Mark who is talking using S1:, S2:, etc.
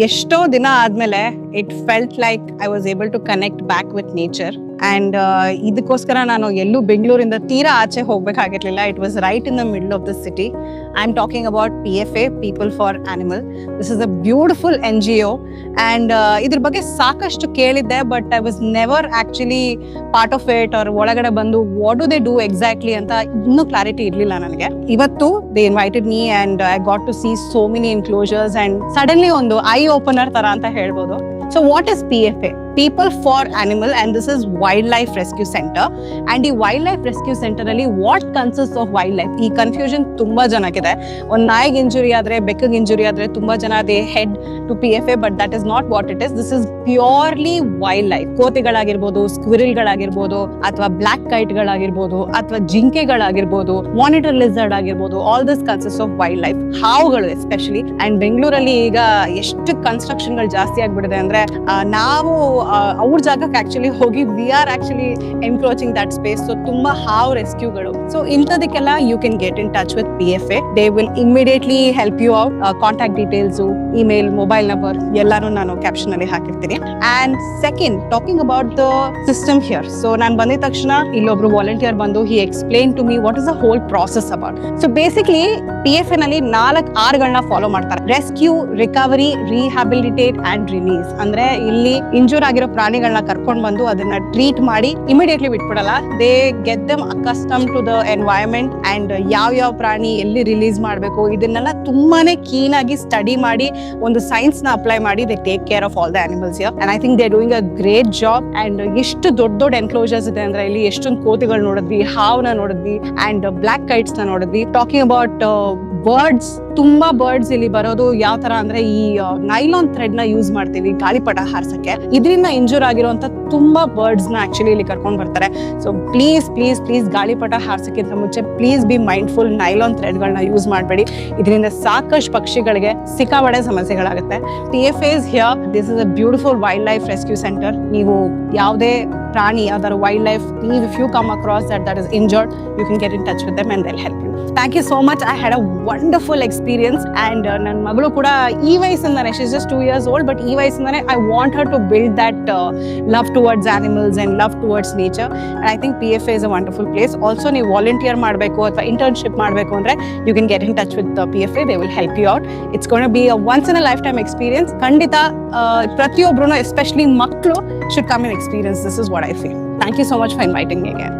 S1: ಎಷ್ಟೋ ದಿನ ಆದ್ಮೇಲೆ it felt like I was able to connect back with nature. And ಇದಕ್ಕೋಸ್ಕರ ನಾನು ಎಲ್ಲೂ ಬೆಂಗಳೂರಿಂದ ತೀರಾ ಆಚೆ ಹೋಗ್ಬೇಕಾಗಿರ್ಲಿಲ್ಲ. It was right in the middle of the city. I am talking about PFA, people for animal. This is a beautiful NGO. And ಇದ್ರ ಬಗ್ಗೆ ಸಾಕಷ್ಟು ಕೇಳಿದ್ದೆ, but I was never actually part of it ಅವ್ರ ಒಳಗಡೆ ಬಂದು what do they do exactly ಅಂತ ಇನ್ನೂ clarity ಇರ್ಲಿಲ್ಲ ನನಗೆ. ಇವತ್ತು they invited me and I got to see so many enclosures and suddenly ಒಂದು ಐ ಓಪನರ್ ತರ ಅಂತ ಹೇಳ್ಬೋದು. So what is PFA? People for Animal, and this is Wildlife Rescue Center. And ಈ Wildlife Rescue Center ಅಲ್ಲಿ what consists of wildlife? ಈ confusion ತುಂಬಾ ಜನಕ್ಕಿದೆ. ಒಂದು ನಾಯಿಗೆ ಇಂಜುರಿ ಆದ್ರೆ, ಬೆಕ್ಕಿಗೆ ಇಂಜುರಿ ಆದ್ರೆ ತುಂಬಾ ಜನ they head to PFA, but that is not what it is. This is purely wildlife. ಕೋತಿಗಳಾಗಿರ್ಬೋದು, ಸ್ಕ್ವಿರಿಲ್ಗಳಾಗಿರ್ಬೋದು, ಅಥವಾ ಬ್ಲಾಕ್ ಕೈಟ್ಗಳಾಗಿರ್ಬೋದು, ಅಥವಾ ಜಿಂಕೆಗಳಾಗಿರ್ಬೋದು, ಮಾನಿಟರ್ ಲಿಸರ್ಡ್ ಆಗಿರ್ಬೋದು, all this consist of wildlife. ಹಾವುಗಳು ಎಸ್ಪೆಷಲಿ. ಅಂಡ್ ಬೆಂಗಳೂರಲ್ಲಿ ಈಗ ಎಷ್ಟು ಕನ್ಸ್ಟ್ರಕ್ಷನ್ಗಳು ಜಾಸ್ತಿ ಆಗ್ಬಿಟ್ಟಿದೆ ಅಂದ್ರೆ ನಾವು ಅವ್ರ ಜಾಗಕ್ಕೆ ಆಕ್ಚುಲಿ ಹೋಗಿ we are actually encroaching that space. So ತುಂಬಾ ಹಾವ್ ರೆಸ್ಕ್ಯೂಗಳು. ಸೊ ಇಂಥದಕ್ಕೆಲ್ಲ you can get in touch with PFA. They will immediately help you out. Contact details, email, mobile number ಎಲ್ಲಾನು ನಾನು ಕ್ಯಾಪ್ಷನ್ ಅಲ್ಲಿ ಹಾಕಿರ್ತೀನಿ. And second, talking about the system here. So ನಾನು ಬಂದಿದ ತಕ್ಷಣ ಇಲ್ಲೊಬ್ರು ವಾಲಂಟಿಯರ್ ಬಂದು he explain to me what is the whole process about. So basically PFA ನಲ್ಲಿ 4 Rಗಳನ್ನ ಫಾಲೋ ಮಾಡ್ತಾರೆ. Rescue, recovery, rehabilitate and release. ಅಂದ್ರೆ ಇಲ್ಲಿ ಇಂಜೂರ್ ಆಗಿರೋ ಪ್ರಾಣಿಗಳನ್ನ ಕರ್ಕೊಂಡ್ ಬಂದು ಅದನ್ನ ಟ್ರೀಟ್ ಮಾಡಿ ಇಮಿಡಿಯೇಟ್ಲಿ ಬಿಟ್ಬಿಡಲ್ಲ. They get them accustom to the environment and ಯಾವ ಪ್ರಾಣಿ ಎಲ್ಲಿ ರಿಲೀಸ್ ಮಾಡಬೇಕು ಇದನ್ನೆಲ್ಲ ತುಂಬಾನೇ ಕೀನ್ ಆಗಿ ಸ್ಟಡಿ ಮಾಡಿ ಒಂದು ಸೈನ್ಸ್ ನ ಅಪ್ಲೈ ಮಾಡಿ they take care of all the animals here. And I think they doing a great job. And ಎಷ್ಟು ದೊಡ್ಡ ಎನ್ಕ್ಲೋಜರ್ಸ್ ಇದೆ ಅಂದ್ರೆ ಇಲ್ಲಿ ಎಷ್ಟೊಂದು ಕೋತಿಗಳು ನೋಡಿದ್ವಿ, ಹಾವ್ನ ನೋಡಿದ್ವಿ, ಅಂಡ್ ಬ್ಲಾಕ್ ಕೈಟ್ಸ್ ನ ನೋಡಿದ್ವಿ. ಟಾಕಿಂಗ್ ಅಬೌಟ್ ಬರ್ಡ್ಸ್, ತುಂಬಾ ಬರ್ಡ್ಸ್ ಇಲ್ಲಿ ಬರೋದು ಯಾವ ತರ ಅಂದ್ರೆ ಈ ನೈಲಾನ್ ಥ್ರೆಡ್ ನ ಯೂಸ್ ಮಾಡ್ತೀವಿ ಗಾಳಿಪಟ ಹಾರ್ಸಕ್ಕೆ. ಇದರಿಂದ ಇಂಜೂರ್ ಆಗಿರುವಂತ ತುಂಬಾ ಬರ್ಡ್ಸ್ ನ ಆಕ್ಚುಲಿ ಇಲ್ಲಿ ಕರ್ಕೊಂಡ್ ಬರ್ತಾರೆ. ಸೊ ಪ್ಲೀಸ್ ಪ್ಲೀಸ್ ಪ್ಲೀಸ್ ಗಾಳಿಪಟ ಹಾರ್ಸಕ್ಕಿಂತ ಮುಂಚೆ please be mindful. Nylon thread ಗಳನ್ನ ಯೂಸ್ ಮಾಡಬೇಡಿ. ಇದರಿಂದ ಸಾಕಷ್ಟು ಪಕ್ಷಿಗಳಿಗೆ ಸಿಕ್ಕಾಬಡೆ ಸಮಸ್ಯೆಗಳಾಗುತ್ತೆ. PFA is here. This is a beautiful wildlife rescue center. ನೀವು ಯಾವುದೇ ಪ್ರಾಣಿ, ಅದರ wild life, if you come across that is injured, you can get in touch with them and they'll help you. Thank you so much. I had a wonderful experience. And ನನ್ನ ಮಗಳು ಕೂಡ ಈ ವಯಸ್ಸಿಂದಾನೆ, she's just 2 years old, but ಈ ವಯಸ್ಸಿಂದಾನೆ I want her to build that love towards animals and love towards nature. And I think PFA is a wonderful place. Also ನೀವು volunteer ಮಾಡಬೇಕು ಅಥವಾ internship ಮಾಡಬೇಕು ಅಂದ್ರೆ you can get in touch with the PFA. They will help you out. It's going to be a once in a lifetime experience. ಖಂಡಿತ ಪ್ರತಿಯೊಬ್ಬರು, especially ಮಕ್ಕಳು, should come and experience. This is what I feel. Thank you so much for inviting me again.